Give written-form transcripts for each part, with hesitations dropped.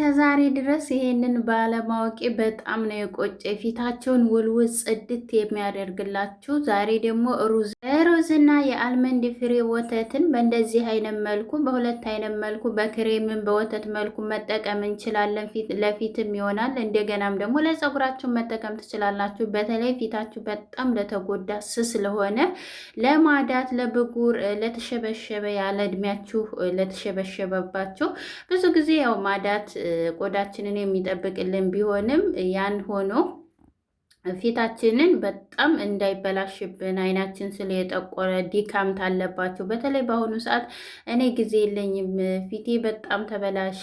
እስከዛሬ ድረስ ይሄንን ባለማወቄ በጣም ነው የቆጨ። ፊታቸውን ውልውል ጽድት የሚያደርግላችሁ ዛሬ ደግሞ ሩዝና የአልመንድ ፍሬ ወተትን በእንደዚህ አይነት መልኩ በሁለት አይነት መልኩ በክሬምን በወተት መልኩ መጠቀም እንችላለን። ለፊትም ይሆናል። እንደገናም ደግሞ ለፀጉራችሁ መጠቀም ትችላላችሁ። በተለይ ፊታችሁ በጣም ለተጎዳ ስስ ስለሆነ ለማዳት፣ ለብጉር፣ ለተሸበሸበ ያለ እድሜያችሁ ለተሸበሸበባችሁ ብዙ ጊዜ ያው ማዳት ቆዳችንን የሚጠብቅልን ቢሆንም ያን ሆኖ ፊታችንን በጣም እንዳይበላሽብን አይናችን ስለ የጠቆረ ድካም ታለባቸው። በተለይ በአሁኑ ሰዓት እኔ ጊዜ የለኝም ፊቴ በጣም ተበላሽ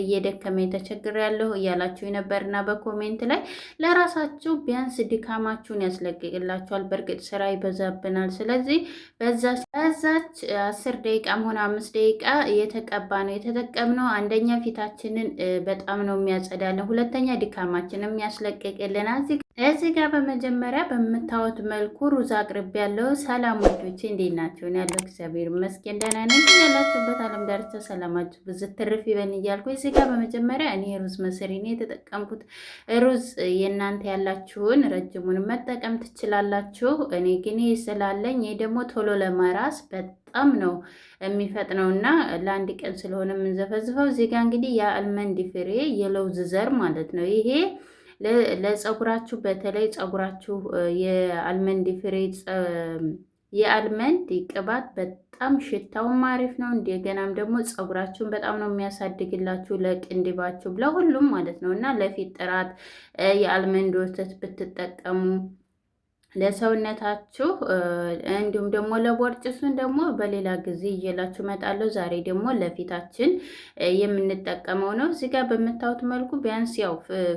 እየደከመኝ ተቸግሬያለሁ እያላችሁ ነበርና በኮሜንት ላይ ለራሳችሁ ቢያንስ ድካማችሁን ያስለቅቅላችኋል። በእርግጥ ስራ ይበዛብናል። ስለዚህ በዛች 10 ደቂቃም ሆነ 5 ደቂቃ የተቀባ ነው የተጠቀምነው። አንደኛ ፊታችንን በጣም ነው የሚያጸዳልን፣ ሁለተኛ ድካማችንን ያስለቅቅልናል። እዚህ ጋር በመጀመሪያ በምታዩት መልኩ ሩዝ አቅርቤ ያለው። ሰላም ወዶቼ እንዴት ናቸው? ያለው እግዚአብሔር ይመስገን ደህና ነኝ። ያላችሁበት ዓለም ዳርቻ ሰላማችሁ ብዝት ትርፍ ይበል እያልኩ እዚህ ጋር በመጀመሪያ እኔ ሩዝ መስሪ ነው የተጠቀምኩት። ሩዝ የእናንተ ያላችሁን ረጅሙን መጠቀም ትችላላችሁ። እኔ ግን ስላለኝ ይሄ ደግሞ ቶሎ ለመራስ በጣም ነው የሚፈጥነውና ለአንድ ቀን ስለሆነ የምንዘፈዝፈው። እዚህ ጋር እንግዲህ የአልመንድ ፍሬ የለውዝ ዘር ማለት ነው ይሄ ለፀጉራችሁ በተለይ ፀጉራችሁ የአልመንድ ፍሬ የአልመንድ ቅባት በጣም ሽታውም አሪፍ ነው። እንደገናም ደግሞ ፀጉራችሁን በጣም ነው የሚያሳድግላችሁ ለቅንድባችሁ ለሁሉም ማለት ነው። እና ለፊት ጥራት የአልመንድ ወተት ብትጠቀሙ ለሰውነታችሁ እንዲሁም ደግሞ ለቦርጭ እሱን ደግሞ በሌላ ጊዜ ይዤላችሁ እመጣለሁ። ዛሬ ደግሞ ለፊታችን የምንጠቀመው ነው። እዚህ ጋር በምታዩት መልኩ ቢያንስ ያው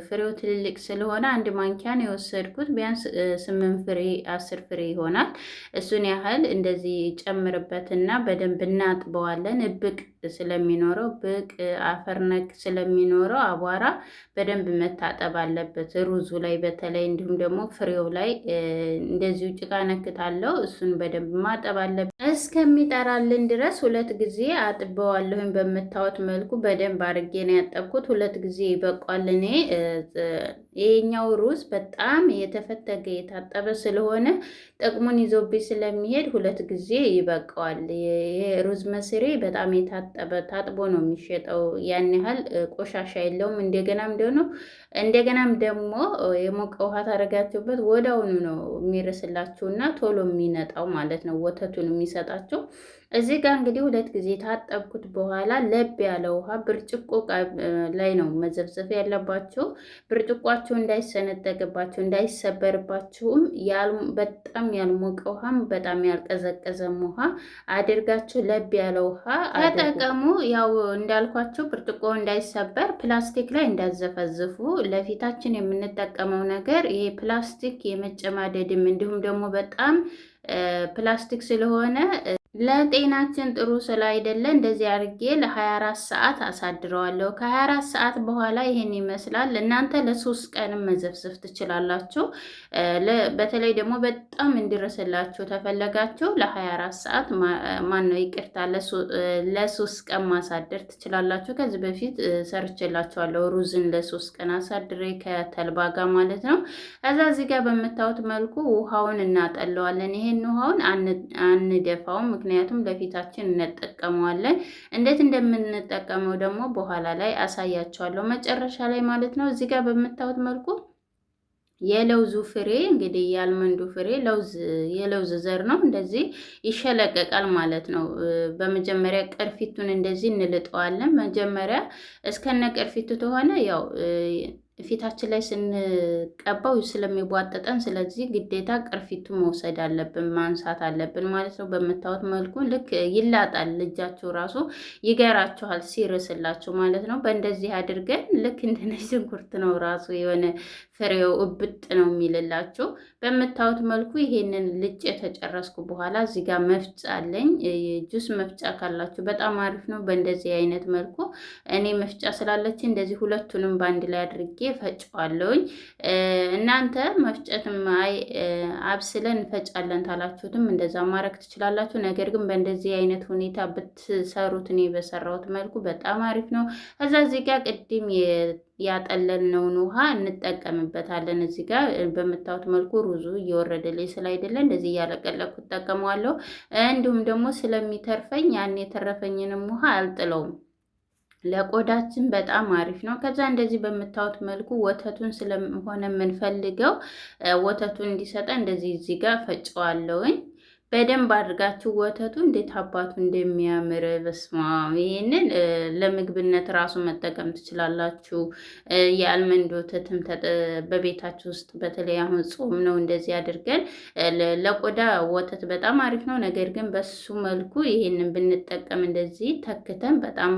ፍሬው ትልልቅ ስለሆነ አንድ ማንኪያን የወሰድኩት ቢያንስ 8 ፍሬ 10 ፍሬ ይሆናል። እሱን ያህል እንደዚህ ጨምርበትና በደንብ እናጥበዋለን። ብቅ ስለሚኖረው ብቅ አፈር ነክ ስለሚኖረው አቧራ በደንብ መታጠብ አለበት ሩዙ ላይ በተለይ እንዲሁም ደግሞ ፍሬው ላይ እንደዚሁ ጭቃ ነክታለው። እሱን በደንብ ማጠብ አለበት እስከሚጠራልን ድረስ 2 ጊዜ አጥበዋለሁኝ። በምታዩት መልኩ በደንብ አድርጌ ነው ያጠብኩት። 2 ጊዜ ይበቃል። እኔ ይሄኛው ሩዝ በጣም የተፈተገ የታጠበ ስለሆነ ጥቅሙን ይዞብኝ ስለሚሄድ 2 ጊዜ ይበቃዋል። ይሄ ሩዝ መስሪ በጣም የታጠበ ታጥቦ ነው የሚሸጠው። ያን ያህል ቆሻሻ የለውም። እንደገናም ደግሞ የሞቀ ውሃ ታደርጋችሁበት ወዲያውኑ ነው የሚርስላችሁና ቶሎ የሚነጣው ማለት ነው ወተቱን የሚሰጣችሁ። እዚህ ጋር እንግዲህ 2 ጊዜ ታጠብኩት በኋላ ለብ ያለ ውሃ ብርጭቆ ላይ ነው መዘፍዘፍ ያለባችሁ። ብርጭቋችሁ እንዳይሰነጠቅባችሁ እንዳይሰበርባችሁም በጣም ያልሞቀ ውሃም በጣም ያልቀዘቀዘም ውሃ አድርጋችሁ ለብ ያለ ውሃ ተጠቀሙ። ያው እንዳልኳችሁ ብርጭቆ እንዳይሰበር ፕላስቲክ ላይ እንዳዘፈዝፉ። ለፊታችን የምንጠቀመው ነገር ይሄ ፕላስቲክ የመጨማደድም እንዲሁም ደግሞ በጣም ፕላስቲክ ስለሆነ ለጤናችን ጥሩ ስላይደለ እንደዚህ አድርጌ ለ24 ሰዓት አሳድረዋለሁ። ከ24 ሰዓት በኋላ ይሄን ይመስላል። እናንተ ለ3 ቀንም መዘፍዘፍ ትችላላችሁ። በተለይ ደግሞ በጣም እንዲረስላችሁ ተፈለጋችሁ ለ24 ሰዓት ይቅርታ ለ3 ቀን ማሳደር ትችላላችሁ። ከዚህ በፊት ሰርቼላችኋለሁ ሩዝን ለ3 ቀን አሳድሬ ከተልባ ጋር ማለት ነው። ከዛ እዚህ ጋር በምታዩት መልኩ ውሃውን እናጠለዋለን። ይሄን ውሃውን አንደፋውም ምክንያቱም ለፊታችን እንጠቀመዋለን። እንዴት እንደምንጠቀመው ደግሞ በኋላ ላይ አሳያቸዋለሁ መጨረሻ ላይ ማለት ነው። እዚህ ጋር በምታዩት መልኩ የለውዙ ፍሬ እንግዲህ የአልመንዱ ፍሬ የለውዝ ዘር ነው። እንደዚህ ይሸለቀቃል ማለት ነው። በመጀመሪያ ቅርፊቱን እንደዚህ እንልጠዋለን። መጀመሪያ እስከነ ቅርፊቱ ተሆነ ያው ፊታችን ላይ ስንቀባው ስለሚቧጠጠን፣ ስለዚህ ግዴታ ቅርፊቱ መውሰድ አለብን ማንሳት አለብን ማለት ነው። በምታዩት መልኩ ልክ ይላጣል። ልጃችሁ ራሱ ይገራችኋል ሲርስላችሁ ማለት ነው። በእንደዚህ አድርገን ልክ እንደ ነጭ ሽንኩርት ነው ራሱ የሆነ ፍሬው እብጥ ነው የሚልላችሁ። በምታዩት መልኩ ይሄንን ልጭ የተጨረስኩ በኋላ እዚህ ጋር መፍጫ አለኝ። ጁስ መፍጫ ካላችሁ በጣም አሪፍ ነው። በእንደዚህ አይነት መልኩ እኔ መፍጫ ስላለች እንደዚህ ሁለቱንም በአንድ ላይ አድርጌ ፈጨዋለሁኝ። እናንተ መፍጨትም አብስለን እንፈጫለን ታላችሁትም እንደዛ ማድረግ ትችላላችሁ። ነገር ግን በእንደዚህ አይነት ሁኔታ ብትሰሩት እኔ በሰራሁት መልኩ በጣም አሪፍ ነው። ከዛ እዚህ ጋር ቅድም ያጠለልነውን ውሃ እንጠቀምበታለን። እዚህ ጋር በምታዩት መልኩ ሩዙ እየወረደልኝ ስላይደለ እንደዚህ እያለቀለኩ እጠቀመዋለሁ። እንዲሁም ደግሞ ስለሚተርፈኝ ያን የተረፈኝንም ውሃ አልጥለውም። ለቆዳችን በጣም አሪፍ ነው። ከዛ እንደዚህ በምታዩት መልኩ ወተቱን ስለሆነ የምንፈልገው ወተቱን እንዲሰጠን እንደዚህ እዚህ ጋር ፈጨዋለሁኝ። በደንብ አድርጋችሁ ወተቱ እንዴት አባቱ እንደሚያምር በስማ ይሄንን ለምግብነት ራሱ መጠቀም ትችላላችሁ። የአልመንድ ወተትም በቤታችሁ ውስጥ በተለይ አሁን ጾም ነው እንደዚህ አድርገን ለቆዳ ወተት በጣም አሪፍ ነው። ነገር ግን በሱ መልኩ ይሄንን ብንጠቀም እንደዚህ ተክተን በጣም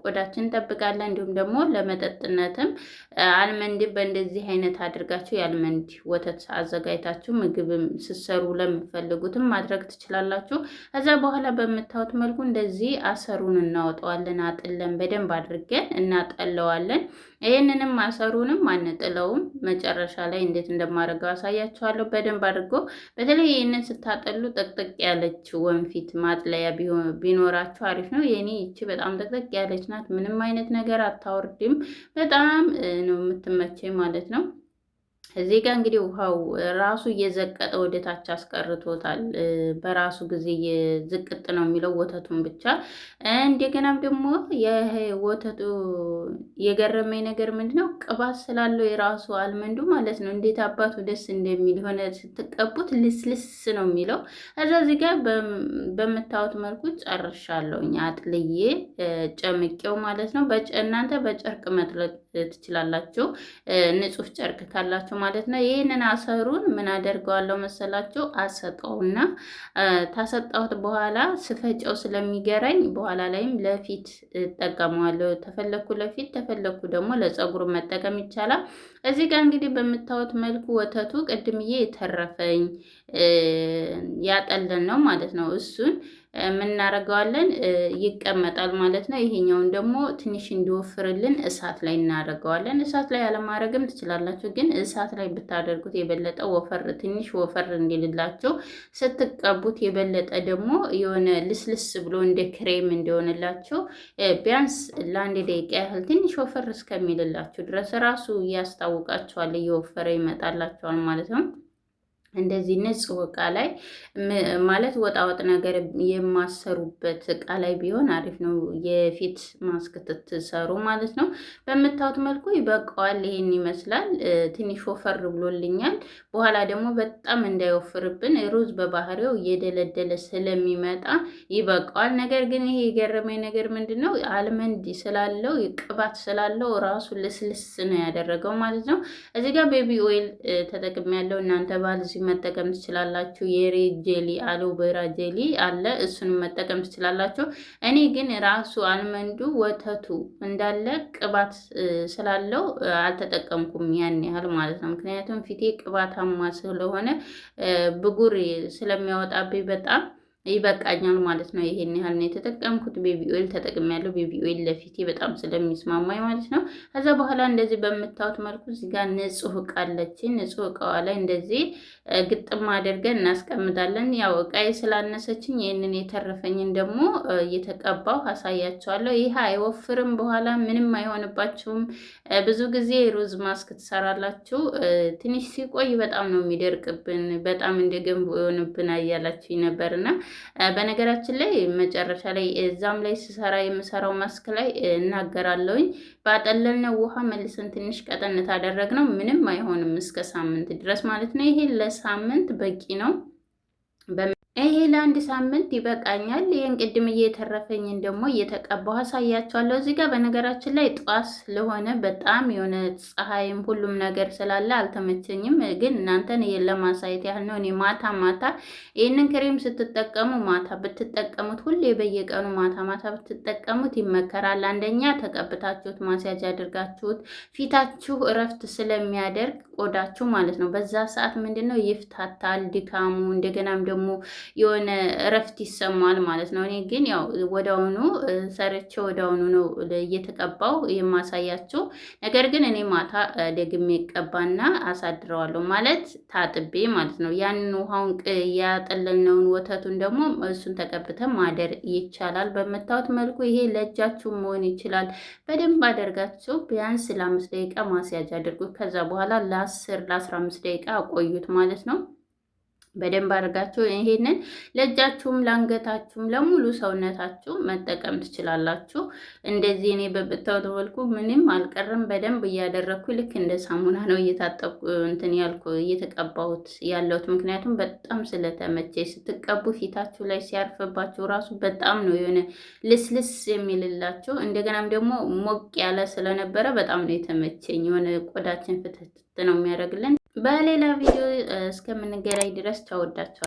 ቆዳችን እንጠብቃለን። እንዲሁም ደግሞ ለመጠጥነትም አልመንድ በእንደዚህ አይነት አድርጋችሁ የአልመንድ ወተት አዘጋጅታችሁ ምግብም ስትሰሩ ለምትፈልጉትም ማድረግ ትችላላችሁ። ከዛ በኋላ በምታዩት መልኩ እንደዚህ አሰሩን እናወጣዋለን። አጥለን በደንብ አድርገን እናጠለዋለን። ይህንንም አሰሩንም አንጥለውም። መጨረሻ ላይ እንዴት እንደማደርገው አሳያችኋለሁ። በደንብ አድርጎ በተለይ ይህንን ስታጠሉ ጥቅጥቅ ያለች ወንፊት ማጥለያ ቢኖራችሁ አሪፍ ነው። የኔ ይቺ በጣም ጥቅጥቅ ያለች ናት። ምንም አይነት ነገር አታወርድም። በጣም ነው የምትመቸኝ ማለት ነው። እዚህ ጋር እንግዲህ ውሃው ራሱ እየዘቀጠ ወደ ታች አስቀርቶታል። በራሱ ጊዜ ዝቅጥ ነው የሚለው ወተቱን ብቻ። እንደገናም ደግሞ የወተቱ የገረመኝ ነገር ምንድነው ቅባት ስላለው የራሱ አልመንዱ ማለት ነው። እንዴት አባቱ ደስ እንደሚል ሆነ ስትቀቡት ልስልስ ነው የሚለው። ከዛ እዚህ ጋር በምታዩት መልኩ ጨርሻለሁኝ አጥልዬ ጨምቄው ማለት ነው። እናንተ በጨርቅ መጥለቅ ትችላላችሁ፣ ንጹህ ጨርቅ ካላችሁ ማለት ነው። ይህንን አሰሩን ምን አደርገዋለሁ መሰላችሁ? አሰጠውና ታሰጣሁት በኋላ ስፈጨው ስለሚገረኝ በኋላ ላይም ለፊት እጠቀመዋለሁ። ተፈለኩ ለፊት ተፈለኩ ደግሞ ለፀጉር መጠቀም ይቻላል። እዚህ ጋር እንግዲህ በምታዩት መልኩ ወተቱ ቅድምዬ የተረፈኝ ያጠለን ነው ማለት ነው። እሱን የምናደርገዋለን ይቀመጣል ማለት ነው። ይሄኛውን ደግሞ ትንሽ እንዲወፍርልን እሳት ላይ እናደርገዋለን። እሳት ላይ አለማድረግም ትችላላችሁ፣ ግን እሳት ላይ ብታደርጉት የበለጠ ትንሽ ወፈር እንዲልላችሁ ስትቀቡት የበለጠ ደግሞ የሆነ ልስልስ ብሎ እንደ ክሬም እንዲሆንላችሁ ቢያንስ ለአንድ ደቂቃ ያህል ትንሽ ወፈር እስከሚልላችሁ ድረስ ራሱ ያስታውቃችኋል፣ እየወፈረ ይመጣላችኋል ማለት ነው። እንደዚህ ንጹህ እቃ ላይ ማለት ወጣወጥ ነገር የማሰሩበት እቃ ላይ ቢሆን አሪፍ ነው። የፊት ማስክ ትሰሩ ማለት ነው። በምታዩት መልኩ ይበቃዋል። ይሄን ይመስላል። ትንሽ ወፈር ብሎልኛል። በኋላ ደግሞ በጣም እንዳይወፍርብን ሩዝ በባህሪው እየደለደለ ስለሚመጣ ይበቃዋል። ነገር ግን ይሄ የገረመኝ ነገር ምንድን ነው? አልመንድ ስላለው ቅባት ስላለው ራሱ ልስልስ ነው ያደረገው ማለት ነው። እዚህ ጋር ቤቢ ኦይል ተጠቅሜያለሁ። እናንተ ባልዚ መጠቀም ትችላላችሁ። የሬት ጄሊ አሎቬራ ጄሊ አለ፣ እሱንም መጠቀም ትችላላችሁ። እኔ ግን ራሱ አልመንዱ ወተቱ እንዳለ ቅባት ስላለው አልተጠቀምኩም ያን ያህል ማለት ነው። ምክንያቱም ፊቴ ቅባታማ ስለሆነ ብጉር ስለሚያወጣብኝ በጣም ይበቃኛል ማለት ነው። ይሄን ያህል ነው የተጠቀምኩት። ቤቢ ኦይል ተጠቅሜያለሁ። ቤቢ ኦይል ለፊቴ በጣም ስለሚስማማኝ ማለት ነው። ከዛ በኋላ እንደዚህ በምታዩት መልኩ እዚህ ጋር ንጹህ እቃ አለችኝ። ንጹህ እቃዋ ላይ እንደዚህ ግጥም አድርገን እናስቀምጣለን። ያው እቃዬ ስላነሰችኝ ይህንን የተረፈኝን ደግሞ እየተቀባው አሳያቸዋለሁ። ይህ አይወፍርም፣ በኋላ ምንም አይሆንባችሁም። ብዙ ጊዜ ሩዝ ማስክ ትሰራላችሁ፣ ትንሽ ሲቆይ በጣም ነው የሚደርቅብን፣ በጣም እንደ ገንቦ የሆንብን እያላችሁኝ ነበርና በነገራችን ላይ መጨረሻ ላይ እዛም ላይ ስሰራ የምሰራው ማስክ ላይ እናገራለሁኝ። ባጠለልነው ውሃ መልሰን ትንሽ ቀጠን ታደረግነው ምንም አይሆንም እስከ ሳምንት ድረስ ማለት ነው። ይሄ ለሳምንት በቂ ነው። ይሄ ለአንድ ሳምንት ይበቃኛል። ይህን ቅድም እየተረፈኝን ደግሞ እየተቀባሁ አሳያቸዋለሁ። እዚህ ጋር በነገራችን ላይ ጠዋት ስለሆነ በጣም የሆነ ፀሐይም ሁሉም ነገር ስላለ አልተመቸኝም፣ ግን እናንተን ለማሳየት ያህል ነው። እኔ ማታ ይህንን ክሬም ስትጠቀሙ ማታ ብትጠቀሙት፣ ሁሌ በየቀኑ ማታ ብትጠቀሙት ይመከራል። አንደኛ ተቀብታችሁት ማስያጅ አድርጋችሁት ፊታችሁ እረፍት ስለሚያደርግ ቆዳችሁ ማለት ነው። በዛ ሰዓት ምንድነው ይፍታታል ድካሙ። እንደገናም ደግሞ የሆነ እረፍት ይሰማል ማለት ነው። እኔ ግን ያው ወዳውኑ ሰርቼ ወዳውኑ ነው እየተቀባው የማሳያቸው። ነገር ግን እኔ ማታ ደግሜ ቀባና አሳድረዋለሁ ማለት ታጥቤ ማለት ነው። ያንን ውሃውን ያጠለልነውን ወተቱን ደግሞ እሱን ተቀብተን ማደር ይቻላል። በምታዩት መልኩ ይሄ ለእጃችሁ መሆን ይችላል። በደንብ አደርጋችሁ ቢያንስ ለ5 ደቂቃ ማስያዝ አድርጉት። ከዛ በኋላ ለ10 ለ15 ደቂቃ አቆዩት ማለት ነው። በደንብ አድርጋችሁ ይሄንን ለእጃችሁም ለአንገታችሁም ለሙሉ ሰውነታችሁ መጠቀም ትችላላችሁ። እንደዚህ እኔ በብታው መልኩ ምንም አልቀርም። በደንብ እያደረኩ ልክ እንደ ሳሙና ነው እየታጠብኩ እንትን ያልኩ እየተቀባሁት ያለሁት። ምክንያቱም በጣም ስለተመቼ ስትቀቡ ፊታችሁ ላይ ሲያርፍባችሁ ራሱ በጣም ነው የሆነ ልስልስ የሚልላችሁ። እንደገናም ደግሞ ሞቅ ያለ ስለነበረ በጣም ነው የተመቸኝ። የሆነ ቆዳችን ፍትት ነው የሚያደርግልን። በሌላ ቪዲዮ እስከምንገናኝ ድረስ ተወዳቸዋል።